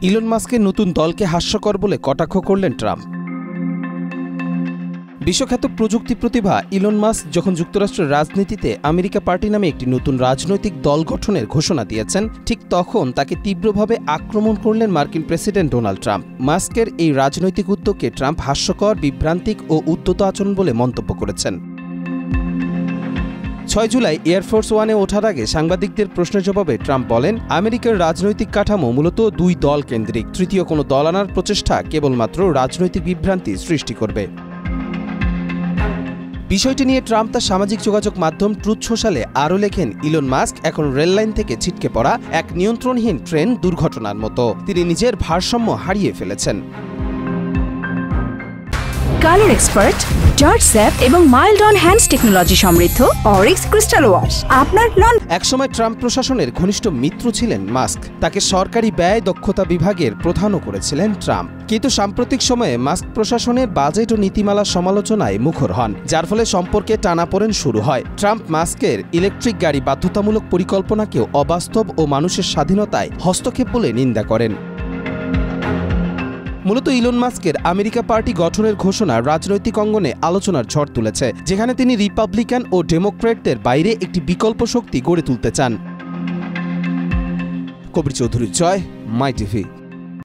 Elon মাস্কের নতুন দলকে হাস্যকর বলে কটাক্ষ করলেন ট্রাম্প। বিশ্বখ্যাত প্রযুক্তি প্রতিভা ইলন মাস্ক যখন যুক্তরাষ্ট্রের রাজনীতিতে আমেরিকা পার্টি নামে একটি নতুন রাজনৈতিক দল গঠনের ঘোষণা দিয়েছেন, ঠিক তখন তাকে তীব্রভাবে আক্রমণ করলেন মার্কিন প্রেসিডেন্ট ডোনাল্ড ট্রাম্প। মাস্কের এই রাজনৈতিক উদ্যোগকে ট্রাম্প হাস্যকর, বিভ্রান্তিক ও উদ্যত আচরণ বলে মন্তব্য করেছেন। ৬ জুলাই এয়ারফোর্স ওয়ানে ওঠার আগে সাংবাদিকদের প্রশ্নের জবাবে ট্রাম্প বলেন, আমেরিকার রাজনৈতিক কাঠামো মূলত দুই দল কেন্দ্রিক, তৃতীয় কোনো দল আনার প্রচেষ্টা কেবলমাত্র রাজনৈতিক বিভ্রান্তি সৃষ্টি করবে। বিষয়টি নিয়ে ট্রাম্প তার সামাজিক যোগাযোগ মাধ্যম ট্রুথ সোশ্যালে আরও লেখেন, ইলন মাস্ক এখন রেললাইন থেকে ছিটকে পড়া এক নিয়ন্ত্রণহীন ট্রেন দুর্ঘটনার মতো। তিনি নিজের ভারসাম্য হারিয়ে ফেলেছেন। কালার এক্সপার্ট, জর্জ স্যাপ এবং মাইল্ড অন হ্যান্ডস টেকনোলজি সমৃদ্ধ অরিক্স ক্রিস্টাল ওয়াশ আপনার একসময় ট্রাম্প প্রশাসনের ঘনিষ্ঠ মিত্র ছিলেন মাস্ক। তাকে সরকারি ব্যয় দক্ষতা বিভাগের প্রধানও করেছিলেন ট্রাম্প। কিন্তু সাম্প্রতিক সময়ে মাস্ক প্রশাসনের বাজেট ও নীতিমালা সমালোচনায় মুখর হন, যার ফলে সম্পর্কে টানাপোড়েন শুরু হয়। ট্রাম্প মাস্কের ইলেকট্রিক গাড়ি বাধ্যতামূলক পরিকল্পনাকেও অবাস্তব ও মানুষের স্বাধীনতায় হস্তক্ষেপ বলে নিন্দা করেন। মূলত ইলন মাস্কের আমেরিকা পার্টি গঠনের ঘোষণা রাজনৈতিক অঙ্গনে আলোচনার ঝড় তুলেছে, যেখানে তিনি রিপাবলিকান ও ডেমোক্র্যাটদের বাইরে একটি বিকল্প শক্তি গড়ে তুলতে চান। কবির চৌধুরীর জয়, মাই টিভি।